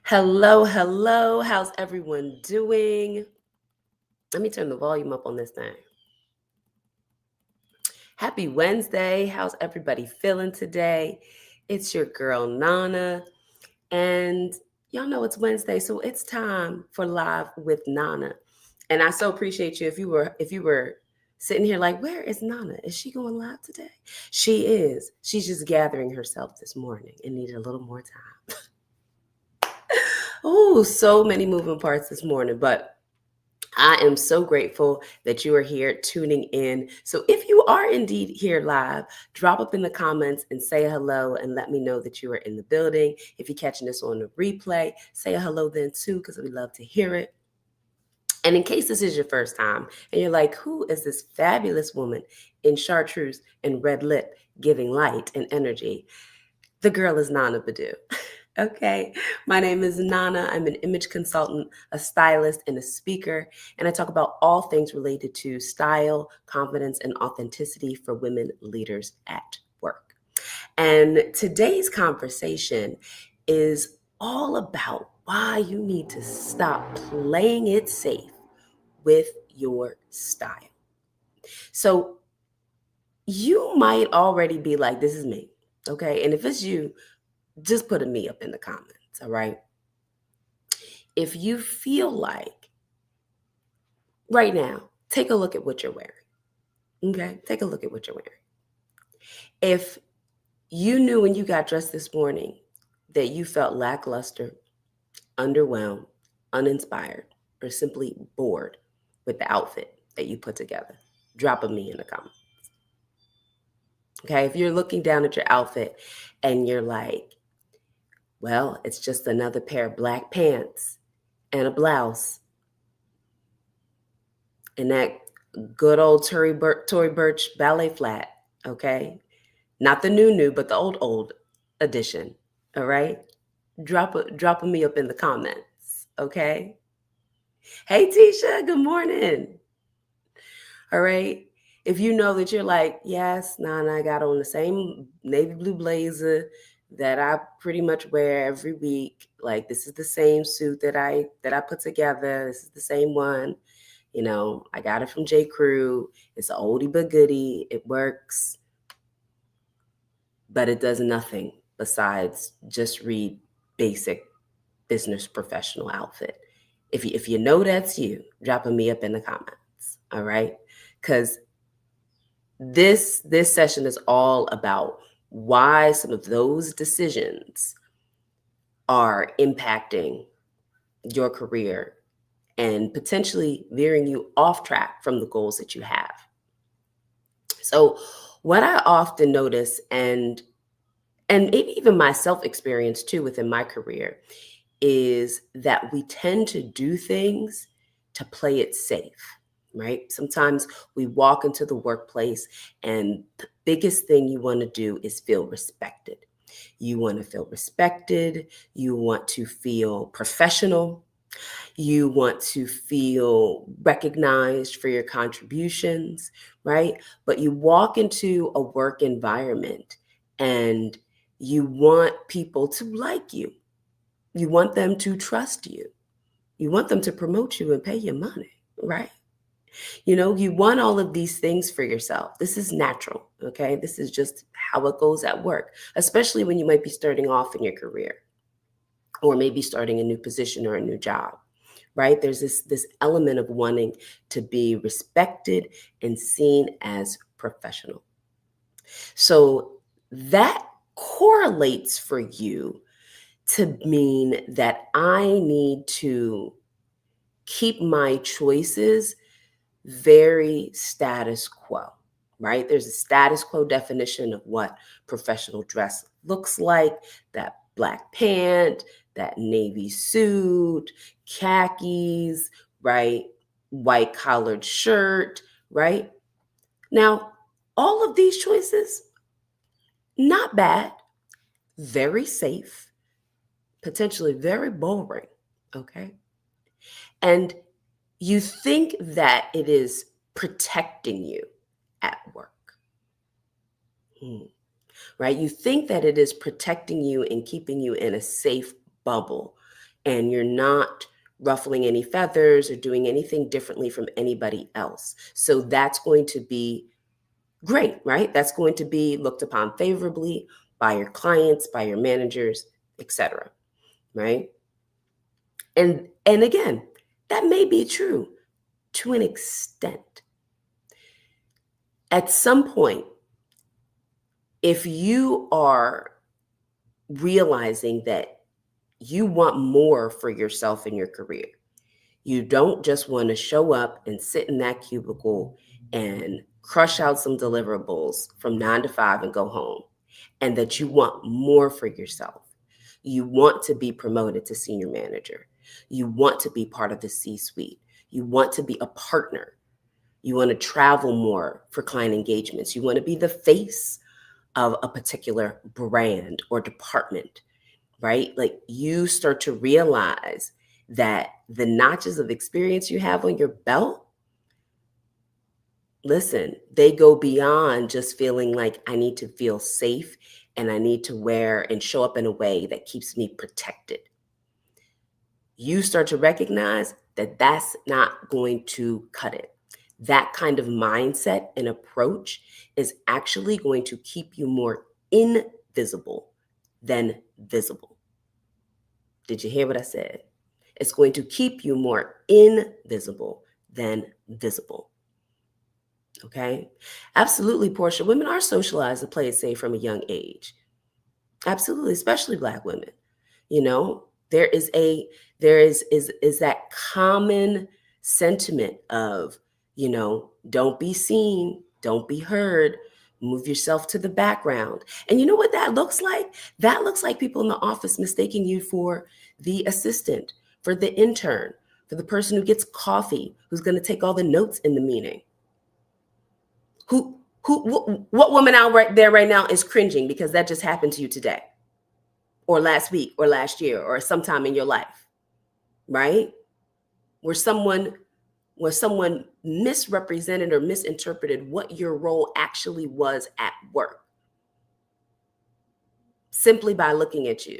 Hello, hello. How's everyone doing? Let me turn the volume up on this thing. Happy Wednesday. How's everybody feeling today? It's your girl Nana, and y'all know it's Wednesday, so it's time for Live with Nana. And I so appreciate you if you were sitting here like, where is Nana? Is she going live today? She is. She's just gathering herself this morning and needed a little more time. Oh, so many moving parts this morning, but I am so grateful that you are here tuning in. So, if you are indeed here live, drop up in the comments and say hello and let me know that you are in the building. If you're catching this on the replay, say a hello then too, because we love to hear it. And in case this is your first time and you're like, who is this fabulous woman in chartreuse and red lip giving light and energy? The girl is Nana Badu. Okay, my name is Nana. I'm an image consultant, a stylist, and a speaker, and I talk about all things related to style, confidence, and authenticity for women leaders at work. And today's conversation is all about why you need to stop playing it safe with your style. So you might already be like, this is me, okay? And if it's you, just put a me up in the comments, all right? If you feel like right now, take a look at what you're wearing, okay? Take a look at what you're wearing. If you knew when you got dressed this morning that you felt lackluster, underwhelmed, uninspired, or simply bored with the outfit that you put together, drop a me in the comments. Okay, if you're looking down at your outfit and you're like, well, it's just another pair of black pants and a blouse and that good old Tory Burch ballet flat, okay? Not the new, but the old edition, all right? Drop a me up in the comments, okay? Hey, Tisha, good morning. All right. If you know that you're like, yes, Nana, I got on the same navy blue blazer that I pretty much wear every week. Like this is the same suit that I put together. This is the same one. You know, I got it from J. Crew. It's an oldie but goodie. It works, but it does nothing besides just read basic business professional outfit. If you know that's you, drop a me up in the comments. All right, because this session is all about why some of those decisions are impacting your career and potentially veering you off track from the goals that you have. So what I often notice and maybe even myself experience too within my career is that we tend to do things to play it safe, right? Sometimes we walk into the workplace and the biggest thing you want to do is feel respected. You want to feel respected, you want to feel professional, you want to feel recognized for your contributions, right? But you walk into a work environment and you want people to like you. You want them to trust you. You want them to promote you and pay you money, right? You know, you want all of these things for yourself. This is natural, okay? This is just how it goes at work, especially when you might be starting off in your career or maybe starting a new position or a new job, right? There's this element of wanting to be respected and seen as professional. So that correlates for you to mean that I need to keep my choices very status quo, right? There's a status quo definition of what professional dress looks like, that black pant, that navy suit, khakis, right? White collared shirt, right? Now, all of these choices, not bad, very safe, potentially very boring, okay? And you think that it is protecting you at work, right? You think that it is protecting you and keeping you in a safe bubble and you're not ruffling any feathers or doing anything differently from anybody else. So that's going to be great, right? That's going to be looked upon favorably by your clients, by your managers, etc., right? And again, that may be true to an extent. At some point, if you are realizing that you want more for yourself in your career, you don't just want to show up and sit in that cubicle and crush out some deliverables from 9 to 5 and go home, and that you want more for yourself. You want to be promoted to senior manager. You want to be part of the C-suite. You want to be a partner. You want to travel more for client engagements. You want to be the face of a particular brand or department, right? Like, you start to realize that the notches of experience you have on your belt, listen, they go beyond just feeling like I need to feel safe and I need to wear and show up in a way that keeps me protected. You start to recognize that that's not going to cut it. That kind of mindset and approach is actually going to keep you more invisible than visible. Did you hear what I said? It's going to keep you more invisible than visible. Okay? Absolutely, Portia. Women are socialized to play it safe from a young age. Absolutely, especially Black women. You know, there is that common sentiment of, don't be seen, don't be heard, move yourself to the background. And you know what that looks like? That looks like people in the office mistaking you for the assistant, for the intern, for the person who gets coffee, who's going to take all the notes in the meeting. What woman out right there right now is cringing because that just happened to you today, or last week, or last year, or sometime in your life, right? Where someone misrepresented or misinterpreted what your role actually was at work, simply by looking at you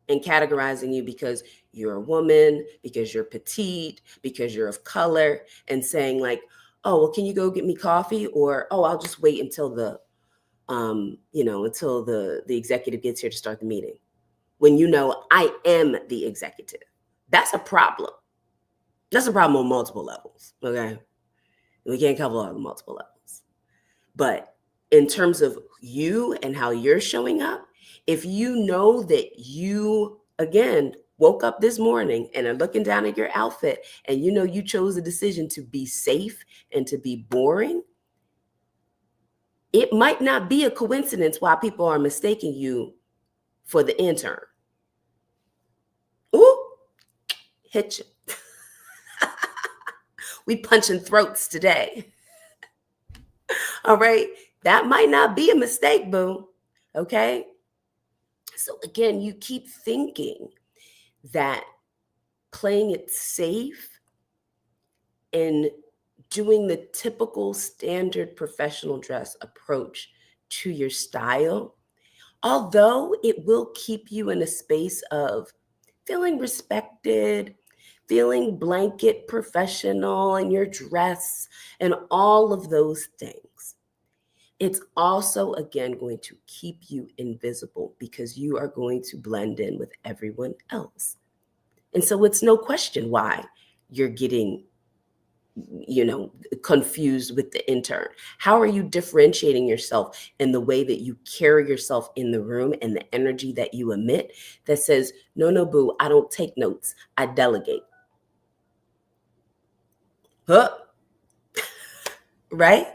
and categorizing you because you're a woman, because you're petite, because you're of color, and saying like, oh, well, can you go get me coffee? Or, oh, I'll just wait until until the executive gets here to start the meeting. When I am the executive. That's a problem. That's a problem on multiple levels, okay? We can't cover all the multiple levels. But in terms of you and how you're showing up, if you know that you, again, woke up this morning and are looking down at your outfit and you chose a decision to be safe and to be boring, it might not be a coincidence why people are mistaking you for the intern. Ooh, hit you. We punching throats today. All right. That might not be a mistake, boo. Okay. So again, you keep thinking that playing it safe and doing the typical standard professional dress approach to your style, although it will keep you in a space of feeling respected, feeling blanket professional in your dress, and all of those things, it's also, again, going to keep you invisible because you are going to blend in with everyone else. And so it's no question why you're getting, confused with the intern. How are you differentiating yourself in the way that you carry yourself in the room and the energy that you emit that says, no, boo, I don't take notes, I delegate. Huh? Right?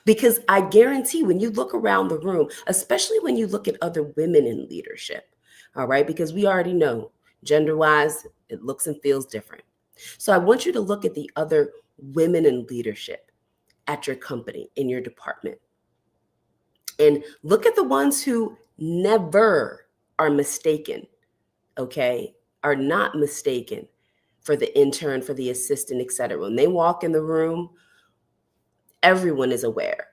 Because I guarantee when you look around the room, especially when you look at other women in leadership, all right, because we already know gender-wise, it looks and feels different. So I want you to look at the other women in leadership at your company, in your department, and look at the ones who never are mistaken, okay, are not mistaken for the intern, for the assistant, et cetera. When they walk in the room, everyone is aware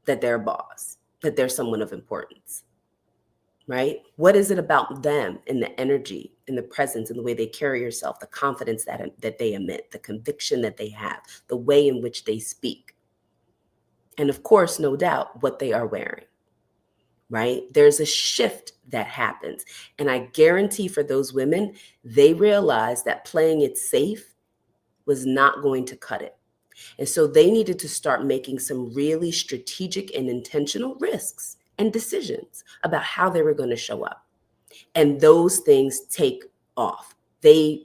that they're a boss, that they're someone of importance. right? What is it about them and the energy and the presence and the way they carry yourself, the confidence that they emit, the conviction that they have, the way in which they speak, and of course, no doubt, what they are wearing, right? There's a shift that happens. And I guarantee for those women, they realized that playing it safe was not going to cut it. And so they needed to start making some really strategic and intentional risks and decisions about how they were going to show up. And those things take off. They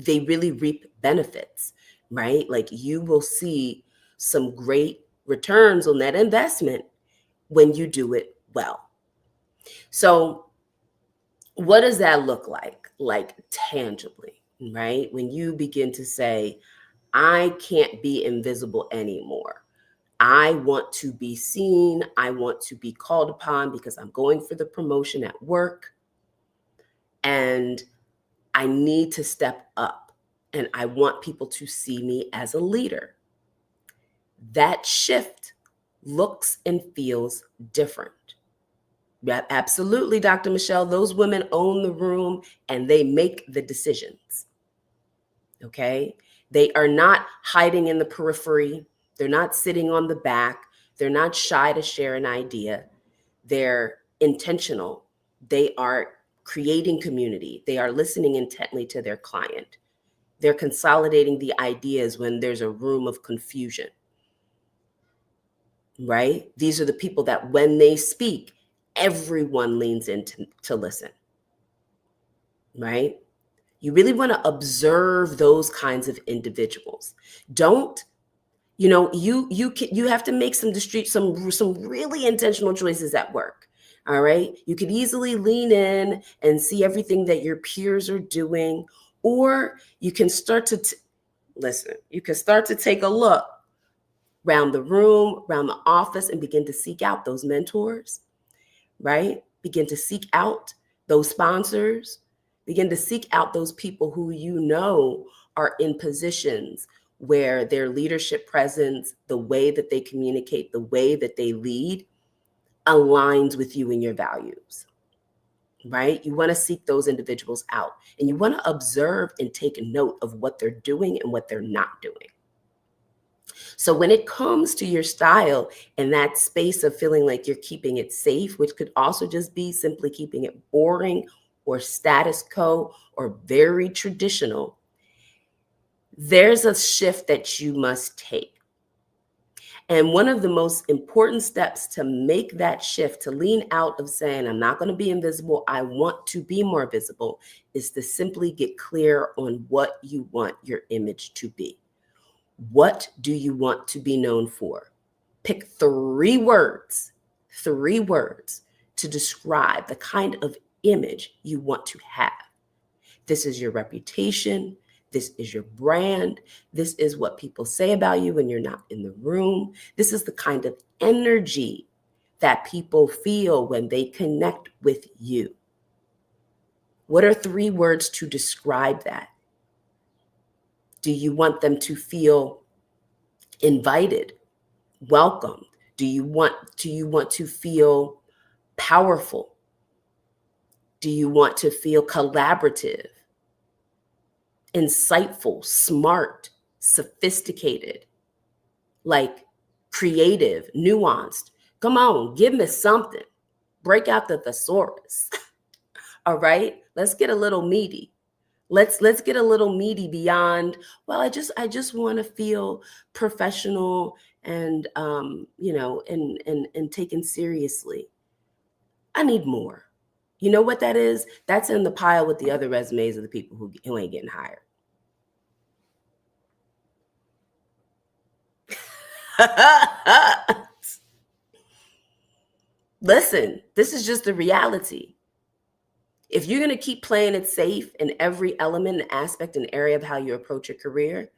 really reap benefits, right? Like you will see some great returns on that investment when you do it well. So what does that look like tangibly, right? When you begin to say, I can't be invisible anymore. I want to be seen. I want to be called upon because I'm going for the promotion at work. And I need to step up. And I want people to see me as a leader. That shift looks and feels different. Yeah, absolutely, Dr. Michelle. Those women own the room and they make the decisions. Okay? They are not hiding in the periphery. They're not sitting on the back. They're not shy to share an idea. They're intentional. They are creating community. They are listening intently to their client. They're consolidating the ideas when there's a room of confusion, right? These are the people that when they speak, everyone leans in to listen, right? You really want to observe those kinds of individuals. Don't, you have to make some really intentional choices at work. All right. You could easily lean in and see everything that your peers are doing, or you can start to listen. You can start to take a look around the room, around the office, and begin to seek out those mentors, right? Begin to seek out those sponsors, begin to seek out those people who you know are in positions where their leadership presence, the way that they communicate, the way that they lead aligns with you and your values, right? You want to seek those individuals out and you want to observe and take note of what they're doing and what they're not doing. So when it comes to your style and that space of feeling like you're keeping it safe, which could also just be simply keeping it boring or status quo or very traditional, there's a shift that you must take. And one of the most important steps to make that shift, to lean out of saying, I'm not going to be invisible, I want to be more visible, is to simply get clear on what you want your image to be. What do you want to be known for? Pick three words to describe the kind of image you want to have. This is your reputation. This is your brand. This is what people say about you when you're not in the room. This is the kind of energy that people feel when they connect with you. What are three words to describe that? Do you want them to feel invited, welcomed? Do you want to feel powerful? Do you want to feel collaborative, insightful, smart, sophisticated, like creative, nuanced? Come on, give me something. Break out the thesaurus. All right, let's get a little meaty. Let's get a little meaty beyond, well, I just want to feel professional and and taken seriously. I need more. You know what that is? That's in the pile with the other resumes of the people who ain't getting hired. Listen, this is just the reality. If you're going to keep playing it safe in every element and aspect and area of how you approach your career,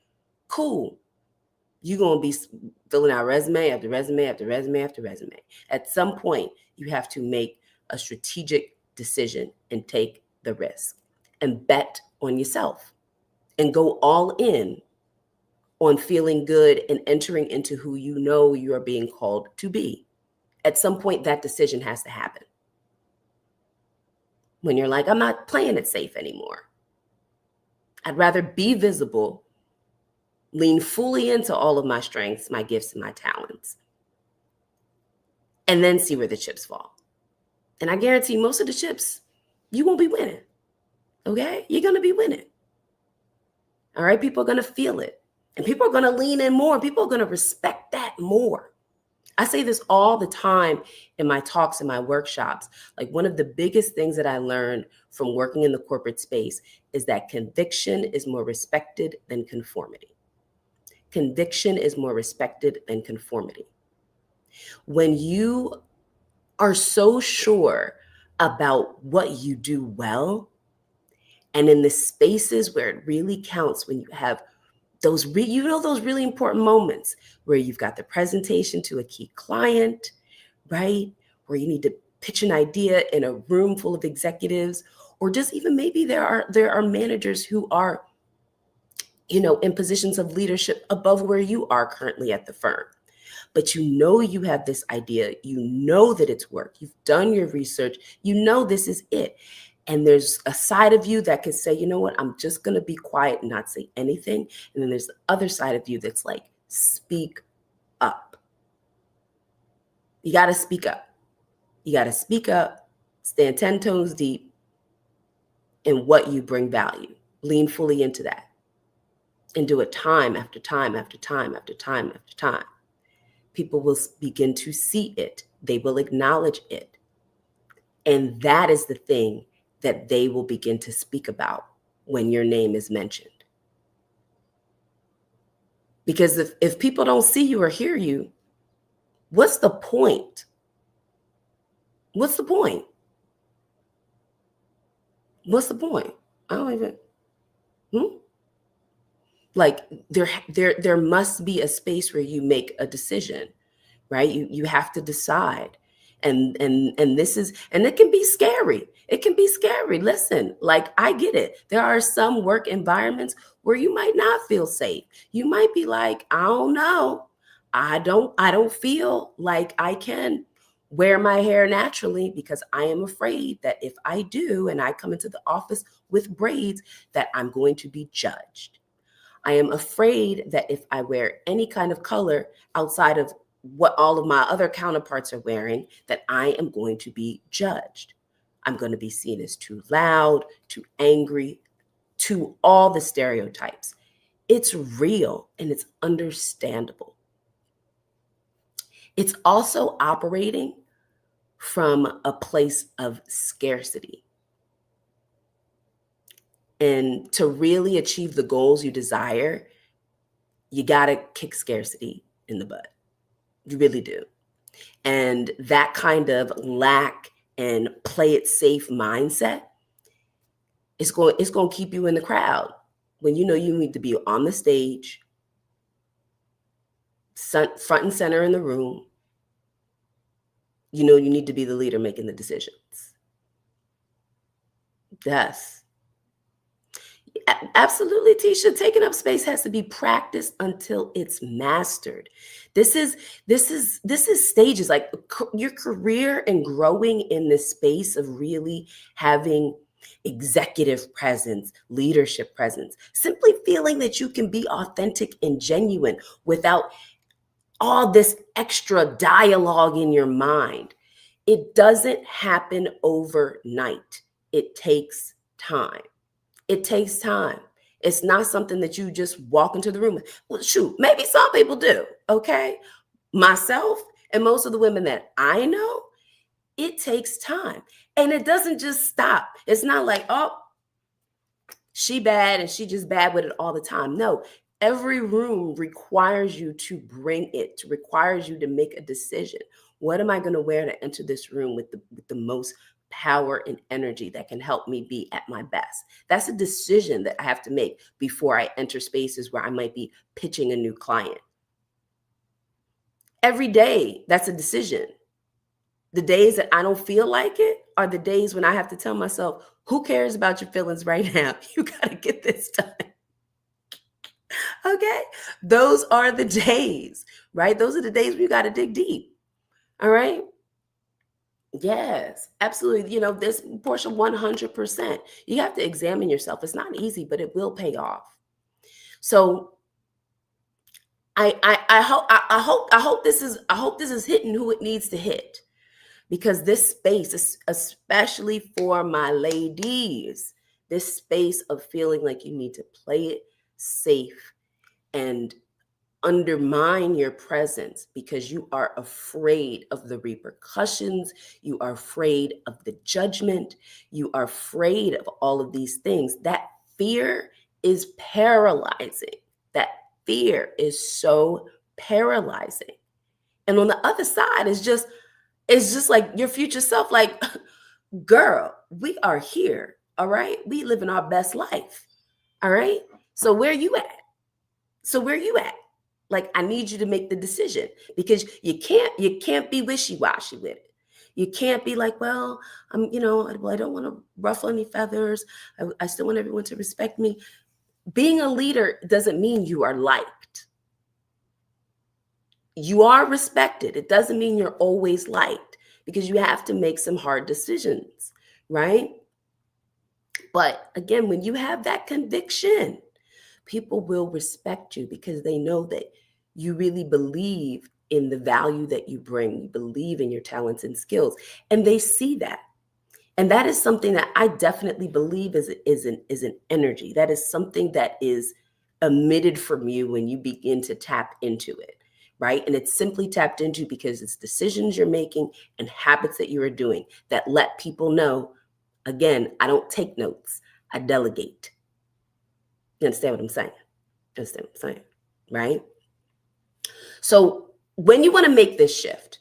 cool. You're going to be filling out resume after resume after resume after resume. At some point, you have to make a strategic decision and take the risk and bet on yourself and go all in on feeling good and entering into who you know you are being called to be. At some point, that decision has to happen. when you're like, I'm not playing it safe anymore. I'd rather be visible, lean fully into all of my strengths, my gifts, and my talents, and then see where the chips fall. And I guarantee most of the chips, you won't be winning. Okay? You're going to be winning. All right? People are going to feel it. And people are going to lean in more. People are going to respect that more. I say this all the time in my talks and my workshops. Like, one of the biggest things that I learned from working in the corporate space is that conviction is more respected than conformity. Conviction is more respected than conformity. When you are so sure about what you do well, and in the spaces where it really counts, when you have those those really important moments where you've got the presentation to a key client, right? Where you need to pitch an idea in a room full of executives, or just even maybe there are managers who are, in positions of leadership above where you are currently at the firm. But you have this idea, that it's work, you've done your research, this is it. And there's a side of you that could say, you know what, I'm just going to be quiet and not say anything. And then there's the other side of you that's like, speak up. You got to speak up. You got to speak up, stand 10 toes deep in what you bring value. Lean fully into that and do it time after time after time after time after time. People will begin to see it. They will acknowledge it. And that is the thing that they will begin to speak about when your name is mentioned. Because if people don't see you or hear you, what's the point? What's the point? What's the point? I don't even. Like, there must be a space where you make a decision, right? You have to decide. And this is, and it can be scary. It can be scary. Listen, like, I get it. There are some work environments where you might not feel safe. You might be like, I don't know. I don't feel like I can wear my hair naturally because I am afraid that if I do and I come into the office with braids, that I'm going to be judged. I am afraid that if I wear any kind of color outside of what all of my other counterparts are wearing, that I am going to be judged. I'm going to be seen as too loud, too angry, to all the stereotypes. It's real and it's understandable. It's also operating from a place of scarcity. And to really achieve the goals you desire, you got to kick scarcity in the butt. You really do. And that kind of lack and play it safe mindset is going to keep you in the crowd when you need to be on the stage, front and center in the room. You need to be the leader making the decisions. Yes. Absolutely, Tisha. Taking up space has to be practiced until it's mastered. This is stages, like your career and growing in this space of really having executive presence, leadership presence, simply feeling that you can be authentic and genuine without all this extra dialogue in your mind. It doesn't happen overnight. It takes time. It takes time. It's not something that you just walk into the room with. Well, shoot, maybe some people do, okay? Myself and most of the women that I know, it takes time. And it doesn't just stop. It's not like, oh, she bad and she just bad with it all the time. No, every room requires you to bring it, requires you to make a decision. What am I going to wear to enter this room with the most power and energy that can help me be at my best? That's a decision that I have to make before I enter spaces where I might be pitching a new client. Every day, that's a decision. The days that I don't feel like it are the days when I have to tell myself, who cares about your feelings right now? You got to get this done. Okay? Those are the days, right? Those are the days we got to dig deep. All right? Yes, absolutely. You know, this portion 100%. You have to examine yourself. It's not easy, but it will pay off. So I hope this is hitting who it needs to hit, because this space, especially for my ladies, this space of feeling like you need to play it safe and undermine your presence because you are afraid of the repercussions, you are afraid of the judgment, you are afraid of all of these things. That fear is paralyzing. That fear is so paralyzing. And on the other side is just, it's just like your future self, like, girl, we are here. All right. We living our best life. All right. So where you at? So where you at? Like, I need you to make the decision, because you can't be wishy-washy with it. You can't be like, well, well, I don't want to ruffle any feathers. I still want everyone to respect me. Being a leader doesn't mean you are liked. You are respected. It doesn't mean you're always liked, because you have to make some hard decisions, right? But again, when you have that conviction, people will respect you because they know that you really believe in the value that you bring. You believe in your talents and skills, and they see that. And that is something that I definitely believe is an energy. That is something that is emitted from you when you begin to tap into it, right? And it's simply tapped into because it's decisions you're making and habits that you are doing that let people know, again, I don't take notes, I delegate. You understand what I'm saying? Understand what I'm saying, right? So when you want to make this shift,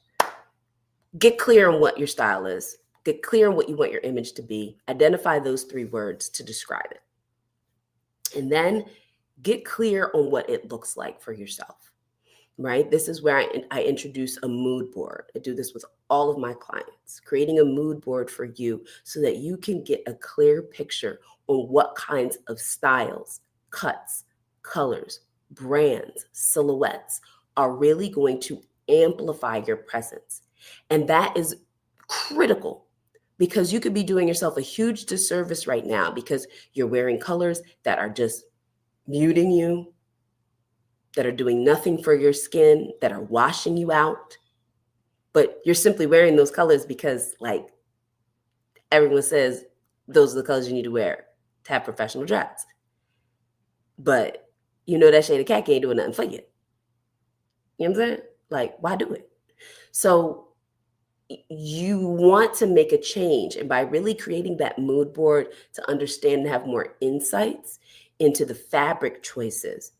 get clear on what your style is, get clear on what you want your image to be, identify those 3 words to describe it, and then get clear on what it looks like for yourself, right? This is where I introduce a mood board. I do this with all of my clients, creating a mood board for you so that you can get a clear picture on what kinds of styles, cuts, colors, brands, silhouettes are really going to amplify your presence. And that is critical, because you could be doing yourself a huge disservice right now because you're wearing colors that are just muting you, that are doing nothing for your skin, that are washing you out. But you're simply wearing those colors because, like, everyone says those are the colors you need to wear to have professional dress. But you know that shade of khaki ain't doing nothing for you. You know what I'm saying? Like, why do it? So you want to make a change. And by really creating that mood board to understand and have more insights into the fabric choices,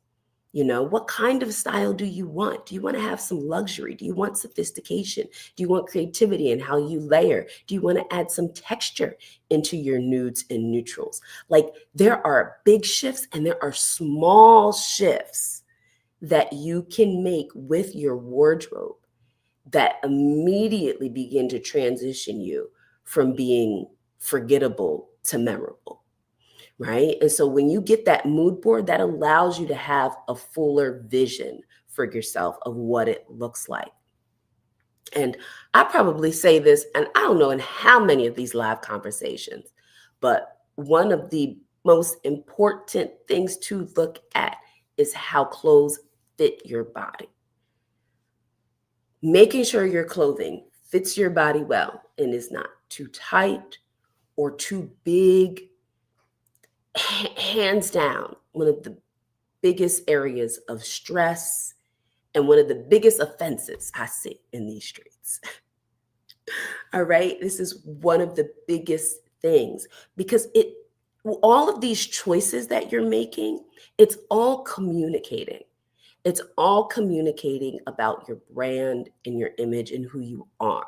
what kind of style do you want? Do you want to have some luxury? Do you want sophistication? Do you want creativity in how you layer? Do you want to add some texture into your nudes and neutrals? Like, there are big shifts and there are small shifts that you can make with your wardrobe that immediately begin to transition you from being forgettable to memorable, right? And so when you get that mood board, that allows you to have a fuller vision for yourself of what it looks like. And I probably say this, and I don't know in how many of these live conversations, but one of the most important things to look at is how clothes fit your body. Making sure your clothing fits your body well and is not too tight or too big. Hands down, one of the biggest areas of stress and one of the biggest offenses I see in these streets. All right. This is one of the biggest things, because all of these choices that you're making, it's all communicating. It's all communicating about your brand and your image and who you are.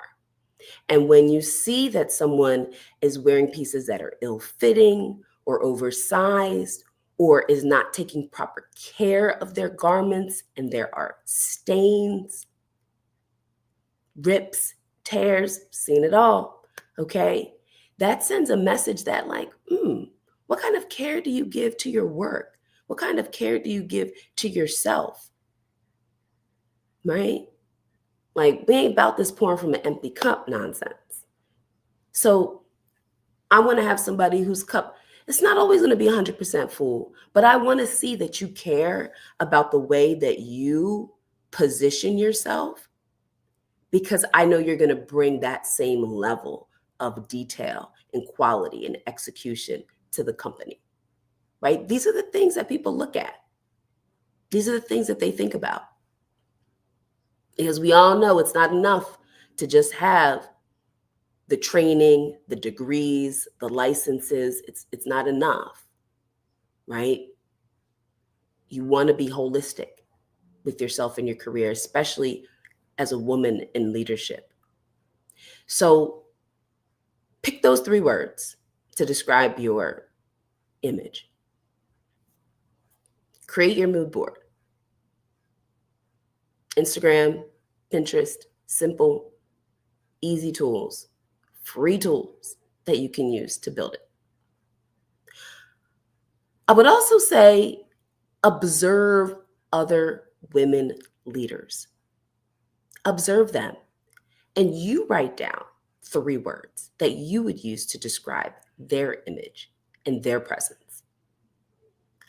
And when you see that someone is wearing pieces that are ill-fitting or oversized, or is not taking proper care of their garments, and there are stains, rips, tears, seen it all, okay? That sends a message that, like, what kind of care do you give to your work? What kind of care do you give to yourself, right? Like, we ain't about this pouring from an empty cup nonsense. So I want to have somebody whose cup, it's not always going to be 100% full, but I want to see that you care about the way that you position yourself, because I know you're going to bring that same level of detail and quality and execution to the company, right? These are the things that people look at. These are the things that they think about. Because we all know it's not enough to just have the training, the degrees, the licenses. It's not enough, right? You want to be holistic with yourself and your career, especially as a woman in leadership. So pick those 3 words to describe your image. Create your mood board. Instagram, Pinterest, simple, easy tools, free tools that you can use to build it. I would also say observe other women leaders. Observe them, and you write down 3 words that you would use to describe their image and their presence.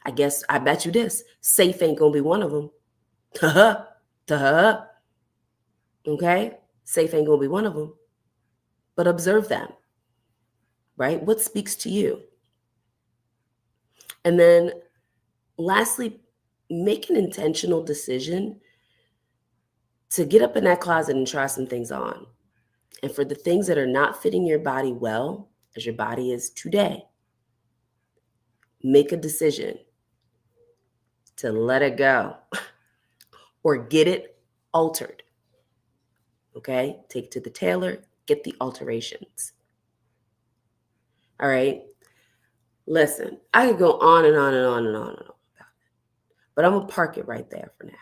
I bet you this, safe ain't gonna be one of them. Duh, duh. Okay? Safe ain't gonna be one of them. But observe them, right? What speaks to you? And then lastly, make an intentional decision to get up in that closet and try some things on. And for the things that are not fitting your body well, as your body is today, make a decision to let it go or get it altered. Okay? Take it to the tailor, get the alterations. All right? Listen, I could go on and on and on and on and on about it, but I'm going to park it right there for now.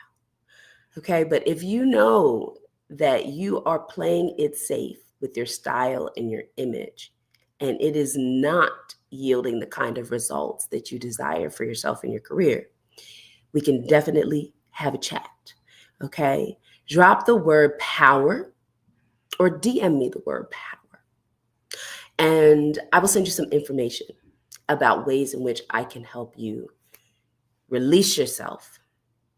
Okay? But if you know that you are playing it safe with your style and your image, and it is not yielding the kind of results that you desire for yourself and your career, we can definitely have a chat. Okay? Drop the word power or DM me the word power. And I will send you some information about ways in which I can help you release yourself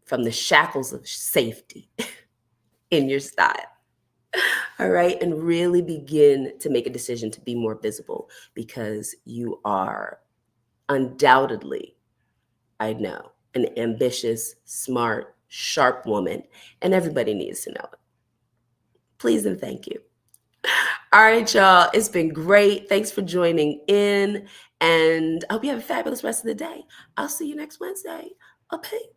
from the shackles of safety in your style. All right. And really begin to make a decision to be more visible, because you are undoubtedly, I know, an ambitious, smart, sharp woman, and everybody needs to know it. Please and thank you. All right, y'all. It's been great. Thanks for joining in. And I hope you have a fabulous rest of the day. I'll see you next Wednesday. Peace.